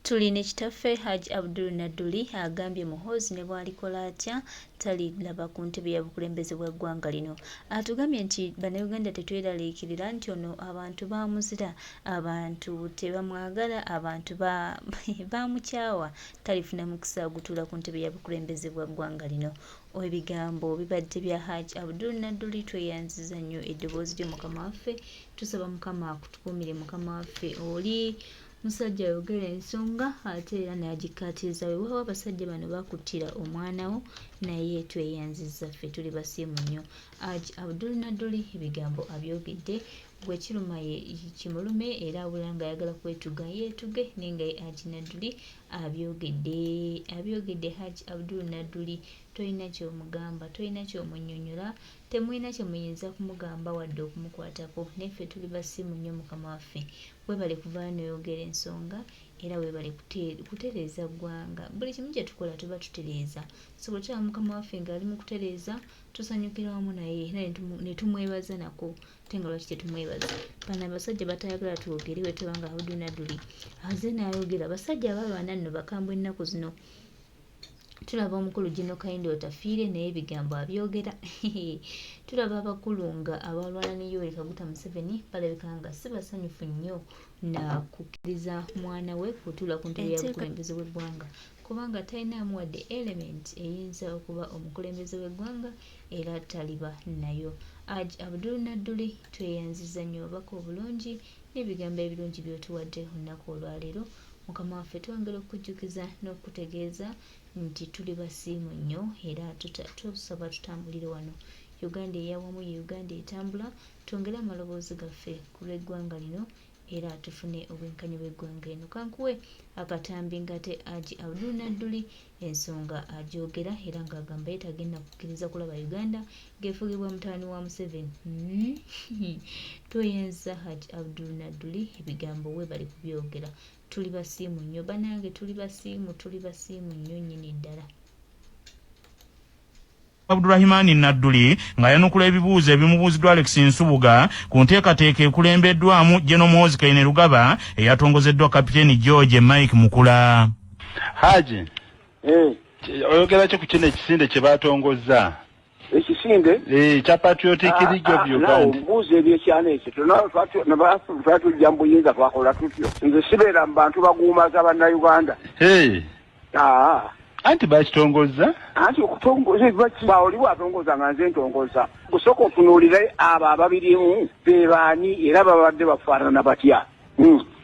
Tulina kitaffe Hajji Nadduli agambye Muhoozi ne bw'alikola atya taliraba ku ntebe ya bukulembeze bw'eggwanga lino. Atugambye nti Banayuganda tetweraliikirira nti ono abantu baamuzira, abantu tebamwagala, abantu baamukyawa, talifuna mukisa gutuula ku ntebe ya bukulembeze bw'eggwanga lino. Ebigambo bibadde bya Hajji Nadduli. Tweyanziza nnyo eddoboozi ly'omukama waffe, tusaba mukama akutukuumire mukama waffe oli musajja ayogera ensonga ate era n'agikkaatiriza weewaawo abasajja bano bakuttira omwana wo naye tweyanziza ffe tuli basiimu nnyo. Hajji Nadduli ebigambo abyogedde gwe kiruma ye kimulume era awulira ng'ayagala kwetuga yeetuge naye nga ye Hajji Nadduli abyogedde Hajji Nadduli. Tolina ky'omugamba, tolina ky'omunnyonnyola, temulina kye muyinza kumugamba wadde okumukwatako. Naffe tuli basiimu nnyo mukama waffe, weebale kuvaayo n'oyogera ensonga era weebale kutereeza ggwanga. Buli kimu kye tukola tuba tutereeza, so bwe tulaba mukama waffe ng'ali mu kutereeza tusanyukira wamu naye ne tumwebaza nako ate nga lwaki tetumwebaza. Bano abasajja batayagala twogere we tubanga Hajji Nadduli aze n'ayogera. Abasajja abalwana nno bakambwe ennaku zino. Tulaba omukulu Gino Kayindo otafiire naye ebigambo abyogera. Tulaba abakulu nga abalwana ne Yoweri Kaguta Museveni balabika nga si basanyufu nnyo na kukkiriza mwana we kutuula ku ntebe ya bukulembeze bw'eggwanga, kubanga talinaamu wadde element eyinza okuba omukulembeze w'eggwanga era taliba nayo. Hajji Nadduli tweyanziza nnyo obubaka obulungi n'ebigambo ebirungi by'otuwadde olunaku olwaleero. Mukama waffe twongera okujjukiza n'okutegeeza nti tuli basiimu nnyo era tusaba tutambulire wano. Uganda eyawamu ye Uganda etambula. Twongere amaloboozi gaffe ku lw'eggwanga lino era tufune obwenkanyi bw'eggwanga eno. Kankuwe akatambi ngate Hajji Nadduli ensonga agyogera era ng'agamba ye tagenda kukkiriza kulaba Uganda ng'efugibwa mutabani wa Museveni. Tweyanza Hajji Nadduli ebigambo we bali kubyogera. Tuli basiimu nnyo banange, tuli basiimu nnyo nnyini ddala. Abdurrahimani Nadduli nga yanukula ebibuuzo ebimubuuziddwa Alex Nsubuga ku nteekateeka ekulembeddwamu General Muhoozi Kainerugaba eyatongozeddwa Kapiteeni George Mike Mukula. Hajji, oyogera ki ku kino ekisinde kye baatongozza? Ekisinde? Kya Patriotic League of Uganda. Mbuuzi ebyekyana ekyo twatujja mu buyinza twakola tutyo. Nze sibeera mu bantu baguumaza bannayuganda. Anti bakitongozza? Anti okutongoza oli bw'atongoza nga nze ntongoza. Kusooka otunuulire abo ababirimu be baani era babadde bafaanana batya.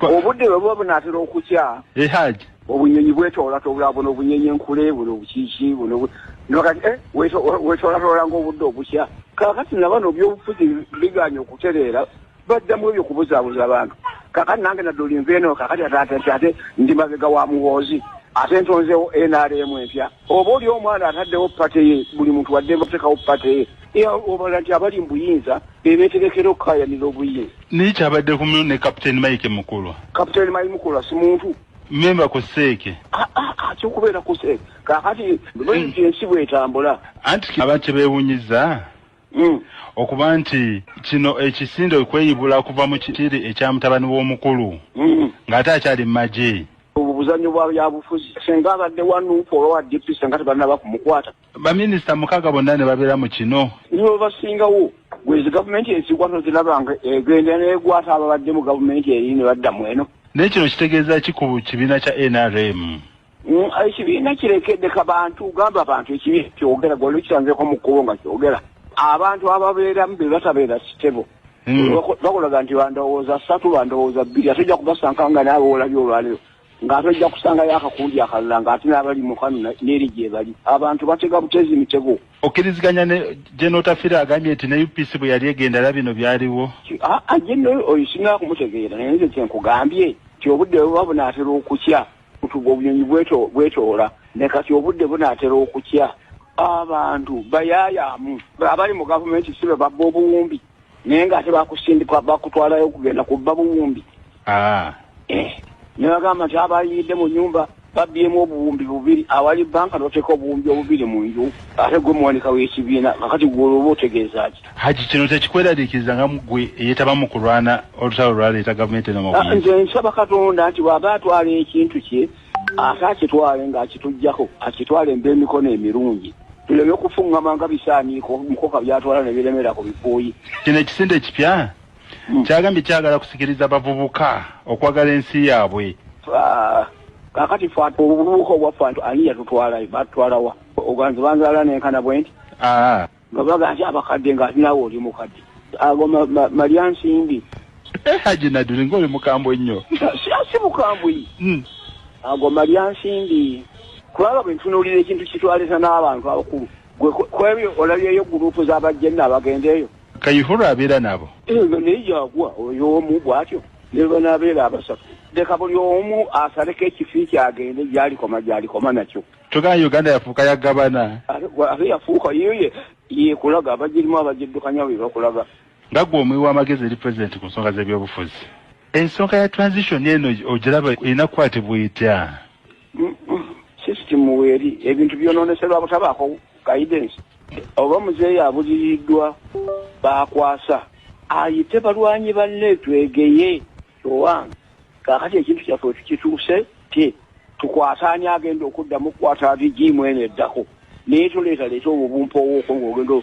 Obudde bwe buba bunaatera okukya. Hajji. Obunyonyi bwetoola tobula buno obunyonyi enkule buno obukiiki buno nokati wetoolatoola ng'obudde obukya. Kaakati nabano byobufuzi biganye okutereera baddamu ebyo kubuzaabuza abantu. Kaakati nange Nadduli nveeno kaakati ate ndi mabega wa Muhoozi. Ate ntonzeewo NRM empya. Oba oli omwana ataddewo pate ye, buli muntu wadde batekawo pate ye. Obala nti abali mu buyinza beeterekera okukaayanira obuyinza. Naye kyabadde kumu ne Kapiteeni Mike Mukulwa. Kapiteeni Mike Mukulwa si muntu. Memba ku Seeke. Kyokubeera ku Seeke. Kaakati bwenti ensi bw'etambula. Anti abantu kye beewunyiza okuba nti kino ekisinde okweyibula kuva mu kitiri ekya mutabani w'omukulu ng'ate akyali mu magye. Obuzannyo bwa byabufuzi senga abadde wanuupu oba wa DP senga tebannaba kumukwata. Baminisita mukaaga bonna ne babeera mu kino. Nibo basingawo. Gwezi gavumenti ensikwata zirabanga egenda n'egwata ababadde mu gavumenti eri ne badda mu eno. Naye kino kitegeeza ki ku kibiina kya NRM? Ekibiina kirekedde kabantu gamba abantu ekibiina kyogera gwali kisanzeeko mu kkubo nga kyogera. Abantu ababeeramu be batabeera sitebo. Bakulaga nti bandowooza 3 bandowooza 2 ate ojja kubasanga nga naawe olabye olwaleero. Ng'ate ojja kusangayo akakundi akalala ng'ate n'abali mu kano n'eri gye bali. Abantu batega butezi mitego. Okkiriziganya ne General Tafiira agambye nti ne UPC bwe yali egenda bino byaliwo. General oyo singa kumutegeera naye nze kyenkugambye ti obudde buba bunaatera okukya. Kutuga obunyonyi bwetoola ne kati obudde bunaatera okukya. Abantu bayaayamu abali mu gavumenti si be babba obuwumbi naye ng'ate bakusindika bakutwalayo okugenda kubba buwumbi. Ne bagamba nti abayidde mu nnyumba babyemu obuwumbi bubiri awali banka n'oteeka obuwumbi obubiri mu nju ate gwe muwanika w'ekibiina kakati gw'olwoba otegeeza ki Hajji kino tekikweraliikiriza nga gwe eyeetaba mu kulwana olutalo lwaleeta gavumenti eno nze nsaba Katonda nti bw'aba atwala ekintu kye ate akitwale ng'akituggyako akitwale emikono emirungi tuleme okufuŋŋama nga bisaaniiko mukoka byatwala ne biremera ku bifuuyi kino ekisinde ekipya kyagambye kyagala kusikiriza abavubuka okwagala ensi yaabwe kakati fe obuvubuka obwaffe ani yatutwalayo batutwalawa oganze banzala nenkana bwe nti nga baga nti abakadde ng'atinawo oli mukadde ago malya nsimbi Hajji Nadduli ng'oli mukambwe nnyo si mukambwe ago malya nsimbi kulaba bwe ntunuulira ekintu kitwalisa n'abantu abakulu kwebyo olabyeyo gurupu z'abajjenna abagendeeyo Kayihura abeera nabo naye jagwa oyo omu bw'atyo ne banaabeera abasatu leka buli omu asaleko ekifi kyagende gy'alikoma nakyo tugana Uganda yafuuka yagabana ate yafuuka ye kulaga abagirimu abagiddukanya bwe bakulaga nga gwe omwi w'amagezi eri pulezidenti ku nsonga z'ebyobufuzi ensonga ya transition eno ogiraba erina kukwatibwa etya sisitimu weeri ebintu byonooneserwa butabaako guidance oba muzeeyi abuliriddwa bakwasa ayite balwanyi banne twegeye owange kakati ekintu kyaffe tukituuse te tukwataani agenda okuddamu kukwata bigimu eno eddako naye tuleeta obubumpa owoko ng'ogenda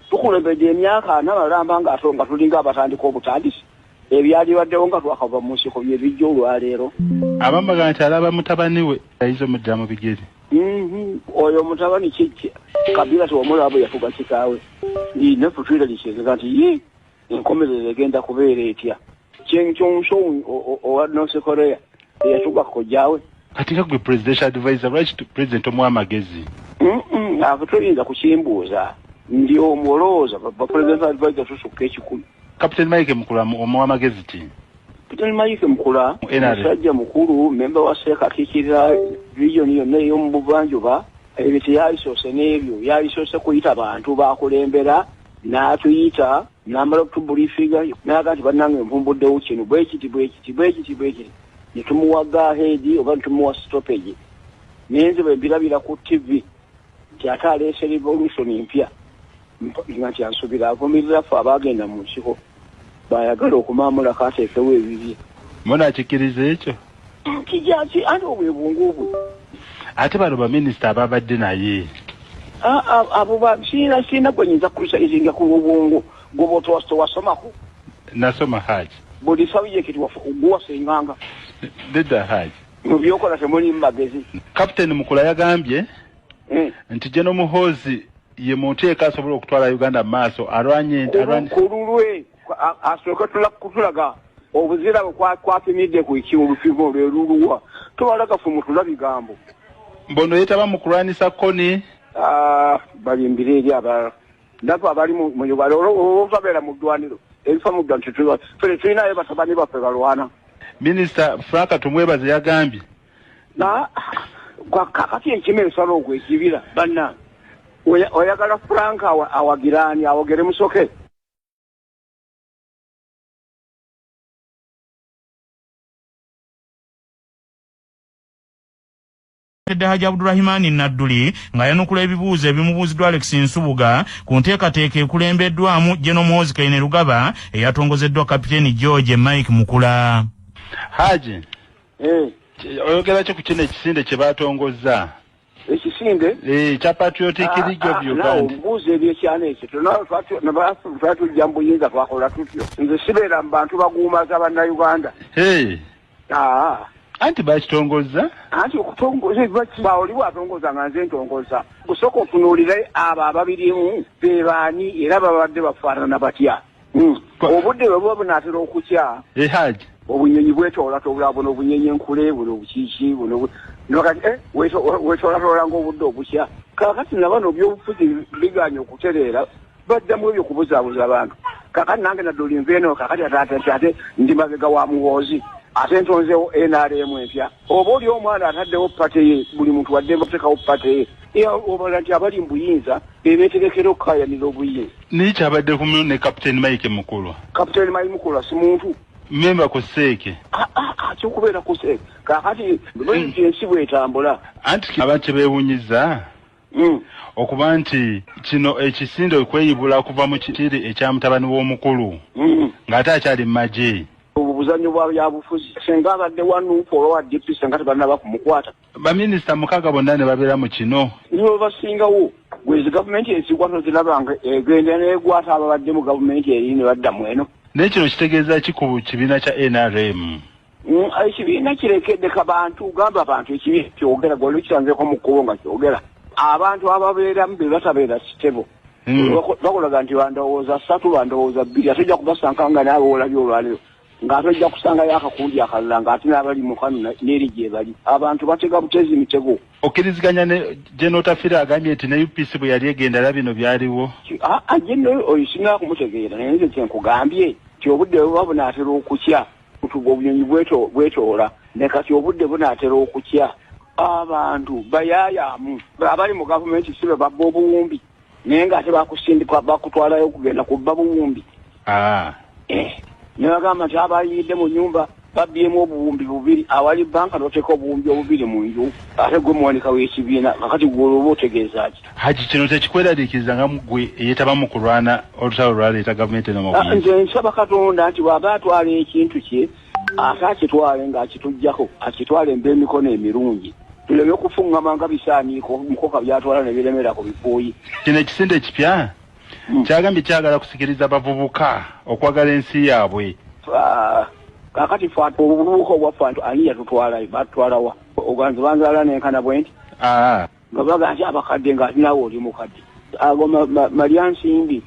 tukulembedde emyaka 4 malamba nga tulinga abatandika obutandisi ebyalibaddewo nga twakava mu nsiko bye bijja olwaleero abambaga nti alaba mutabani we ayize omudda mu bigere oyo mutabani kiki Kabila tiwamulaba bwe yafuga kitaawe naffe twiraliikiriza nti enkomerero egenda kubeera etya kyenkyonso owa North Korea eyatuga kojjaawe kati nga gwe presidential advisor lwaki president omwamagezi ave toyinza kukimbuuza ndi omulowooza presidential advisor tusukka ekikulu Captain Mike Mukula omwamagezi ki Captain Mike Mukula musajja mukulu memba wa Ssekatikkira region yonna ey'omu buvanjuba ebyo teyalisoose n'ebyo yalisoose kuyita bantu bakulembera n'atuyita n'amala okutubuliifinga n'aga nti bannange mpumbuddewo kino bwekiti ne tumuwa heedi oba ne tumuwa stoppage nenze bwe mbirabira ku TV nti ate aleese revolution mpya nga nti ansubira avumirira ffe abaagenda mu nsiko bayagala okumaamulako ateekewo ebibye munakikkiriza ekyo kijaki anti obwebunguubwe ate bano baminisita ababadde naye abo sirina gwenyinza kulusaizinga ku bubungu goba towasomako nasoma Hajji buli sabijekiti guwasenganga nedda Hajji mu byokola temuli mu magezi Captain Mukula yagambye nti General Muhoozi ye munteeka asobola okutwala Uganda mu maaso alwanye kululwe asooka kutulaga obuzira kwapimidde ku ekiwulufigo lweruluwa tubalaga fe mutula bigambo mbono yetaba mu kulwanisa koni balimbira eri abalala ndaba abali mu Uganda olwobabeera mu ddwaniro ebifa mu ddwaniro fene tulinayo batabani baffe balwana Minisita Frank tumwebaze yagambye kakati enkima ensala ogwekibira banna oyagala Frank awagirani awogere musoke Hajji Abdurrahimani Nadduli nga yanukula ebibuuzo ebimubuuziddwa Alex Nsubuga ku nteekateeka ekulembeddwamu General Muhoozi Kainerugaba eyatongozeddwa Kapiteeni George Mike Mukula. Hajji oyogera ki ku kino ekisinde kye baatongozza ekisinde kya Patriotic League of Uganda obuuzi ebyekyana ekyo twatujja mu buyinza twakola tutyo nze sibeera mu bantu baguumaza bannayuganda anti bakitongozza anti okutongoza baoli bwatongoza nga nze ntongoza gusooka otunuulire abo ababirimu be baani era babadde bafaanana batya obudde bwe buba bunaatera okukya Hajji obunyonyi bwetoola tobula buno obunyonyi enkule buno obukiiki buno nokati wetoolatoola ng'obudde obukya kakati nabano byobufuzi biganya okutereera baddamu ebyo kubuzaabuza abantu kakati nange Nadduli nveeno kakati ate ndi mabega wa Muhoozi ate ntonzeewo NRM empya oba oli omwana ataddewo pate ye buli muntu wadde batekawo pate ye obala nti abali mu buyinza bebeetegekera okukaayanira obuyinza nikyabadde kumu ne Captain Mike Mukulu Captain Mike Mukulu si muntu memba ku seeke kyokubeera ku seeke kakati ensi bwetambula anti abantu beewunyiza okuba nti kino ekisinde okweyibula kuva mu kitiri ekya mutabani w'omukulu ng'ate akyali mu magye obuzannyo bwa byabufuzi senga abadde wanuupu oba wa DP senga tebanaba kumukwata baminisita 6 bonna ne babeera mu kino nibo basingawo gwezi gavumenti ensigwato zirabanga egenda neegwata ababadde mu gavumenti eri ne badda mu eno naye kino kitegeeza ki ku kibiina kya NRM ekibiina kirekedde kabantu gamba abantu ekibiina kyogera gwali kisanzeko mu kkubo nga kyogera abantu ababeeramu be batabeera kitebo bakulaga nti bandowooza 3 bandowooza 2 ate ojja kubasanka nga naawe olabye olwaleero ng'ate ojja kusangayo akakundi akalala ng'ate n'abali mu kano n'eri gye bali abantu batega butezi mitego okkiriziganya ne Jenotafira agambye nti ne UPC bwe yali egenda era bino byaliwo jeno oyo singa kumutegeera naye nze kyenkugambye ti obudde buba bunaatera okukya kutuga obunyonyi bwetoola ne kati obudde bunaatera okukya abantu bayaayamu abali mu gavumenti sibe babba obuwumbi naye ng'ate bakusindika bakutwalayo okugenda kubba buwumbi ne bagamba nti abayidde mu nyumba babyemu obuwumbi 2 awali banka n'oteeka obuwumbi 2 mu nju ate gwe muwanika w'ekibiina kakati gwolwoba otegeeza ki Hajji kino tekikweraliikiriza nga mugwe eyeetabamu kulwana olutalo lwaleeta gavumenti eno mabuyinza nze nsaba Katonda nti bw'aba atwala ekintu kye ate akitwale ng'akituggyako akitwale emikono emirungi tuleme okufuŋŋama nga bisaaniiko mukoka byatwala ne biremera ku bifuuyi kino ekisinde ekipya kyagambye kyagala kusikiriza abavubuka okwagala ensi yaabwe kakati fe obuvubuka obwaffe ani yatutwalayo batutwalawa oganze banzaala nenkana bwenti nga baga nti abakadde ng'ati naawe oli mukadde ago Malya Nsimbi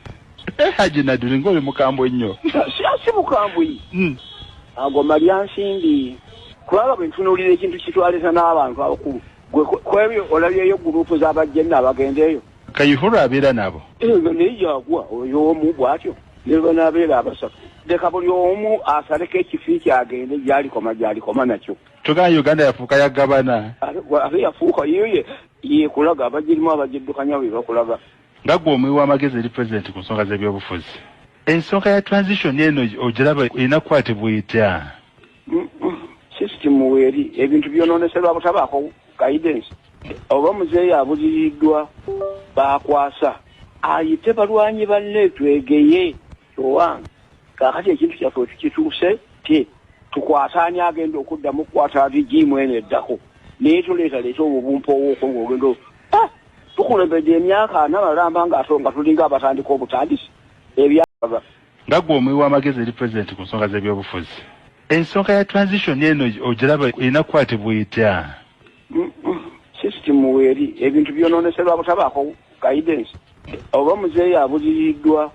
Hajji Nadduli ng'oli mukambwe nnyo si mukambwe ago Malya Nsimbi kubanga bwe ntunuulira ekintu kitwalisa n'abantu abakulu kwebyo olabyeyo gurupu z'abajjenna abagendeeyo Kayihura abeera nabo naye yagwa oyo omu bw'atyo ne banaabeera abasatu leka buli omu asaleko ekifi kyagende gy'alikoma nakyo tugana Uganda yafuuka yagabana ate yafuuka yekulaga abagirimu abagiddukanya bwe bakulaga nga gwe omwi w'amagezi eri pulezidenti ku nsonga z'ebyobufuzi ensonga ya transition eno ogiraba erina kukwatibwa etya sisitimu weeri ebintu byonooneserwa butabaako guidance oba muzeeyi abuliriddwa bakwasa ayite balwanyi banne twegeye owange kakati ekintu kyaffe tukituuse te tukwataani agenda okuddamu kukwata bigimu eno eddako naye tuleeta obubumpowooko ng'ogenda tukulembedde emyaka 4 balamba nga tulinga abatandika obutandisi ebyaba nga gwe omwi w'amagezi eri pulezidenti ku nsonga z'ebyobufuzi ensonga ya transition eno ogiraba erina kukwatibwa etya sisitimu weeri ebintu byonooneserwa butabaako guidance oba muzeeyi abuliriddwa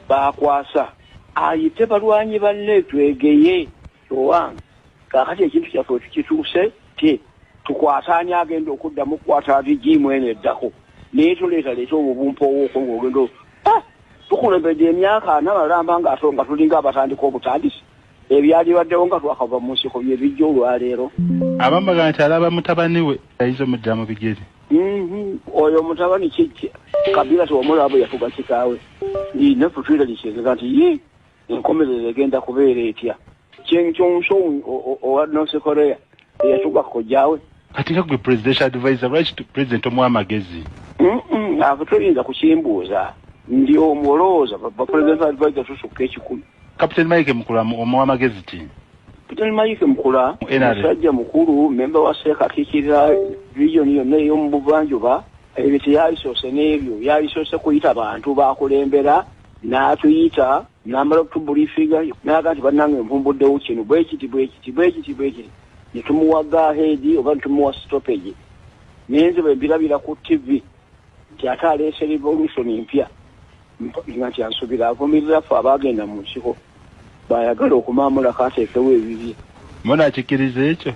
bakwasa ayite balwanyi banne twegeye owange kakati ekintu kyaffe tukituuse te tukwataani agenda okuddamu kukwata bigimu eno eddako naye tuleeta obubumpowooko ng'ogenda tukulembedde emyaka 4 balamba nga tulinga abatandika obutandisi ebyali baddewo nga twakava mu nsiko bye bijja olwaleero abambaga nti alaba mutabani we yayize omudda mu bigere oyo mutabani kijja Kabila tiwamulaba yafuga kitaawe naffe twiraliikiriza nti enkomerero egenda kubeera etya kyenkyonso owa North Korea eyatuga kojjaawe kati nga gwe presidential advisor lwaki president omuwa amagezi ave toyinza kukimbuuza ndi omulowooza presidential advisor tusukka ekikulu Kapiteni Mike Mukula omuwa amagezi ti Kapiteni Mike Mukula musajja mukulu memba wa SEEK akiikirira region yonna ey'omu buvanjuba ebyo teyabisoose n'ebyo yabisoose kuyita bantu bakulembera n'atuyita n'amala okutubuliifiga n'aga nti bannange empumbuddewo kino bwekiti ne tumuwa gaheedi oba ne tumuwa stoppage nenze bwe mbirabira ku TV nti ate aleese revolution empya nga nti ansubira avumirira ffe abaagenda mu nsiko bayagala okumaamula kaateekewo ebibye munakikkiriza ekyo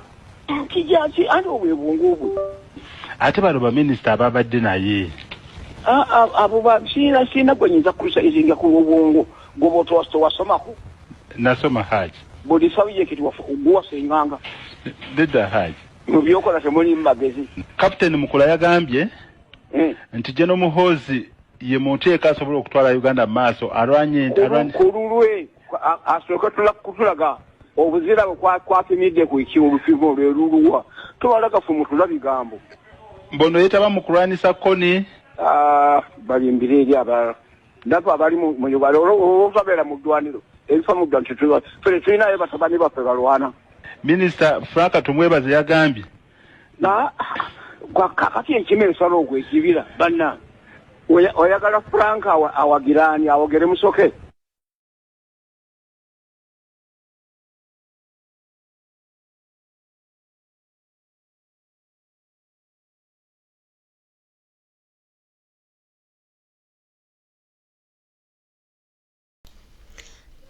kijaki anti obwe bwonguubwe ate bano baminisita ababadde naye abo sirina gwe nyinza kulisaizinga ku bwongo gwoba towasomako nasoma Hajji buli sabiyekiti guwasenganga nedda Hajji mu byokola temuli mu magezi Kapiteni Mukula yagambye nti General Muhoozi ye muntu yekka asobola okutwala Uganda mu maaso alwanye kululwe asooka kutulaga obuzira kwapimidde ku ekiwulupimu olweruluwa tubalaga fumu tula bigambo mbono yetaba mu kulwanisa koni balimbire eri abalala ndaba abali mu Uganda olwovabeera mu ddwaniro ebifa mu ddwaniro fene tulinayo batabani baffe balwana minisita Franka tumwebaze yagambye kakati ekima ensalo ogwo ekibira banna oyagala Franka awagirani awogere musoke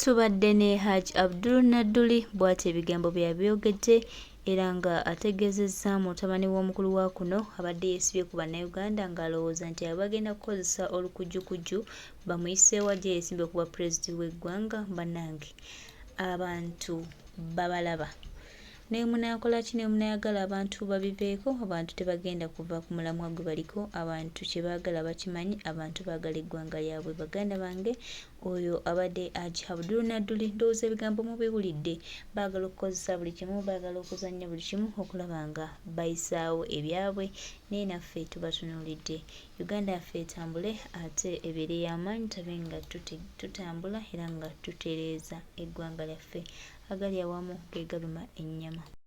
tubadde ne Hajji Nadduli bw'ati ebigambo byabyogedde era nga ategeezezza mutabani w'omukulu wa kuno abadde yeesibye ku bannayuganda ng'alowooza nti abagenda kukozesa olukujjukujju bamuyiseewo ajja yeesimbye ku bwa pulezidenti w'eggwanga bannange abantu babalaba ne munaakola ki ne munaayagala abantu babiveeko abantu tebagenda kuva ku mulamwa gwe baliko abantu kye baagala bakimanyi abantu baagala eggwanga lyabwe baganda bange oyo abadde Hajji Nadduli ndowooza ebigambo mubiwulidde baagala okukozesa buli kimu baagala okuzannya buli kimu okulaba nga bayisaawo ebyabwe naye naffe tubatunuulidde Uganda yaffe etambule ate ebeere y'amaanyi tabe nga tutambula era nga tutereeza eggwanga lyaffe agali awamu ge galuma ennyama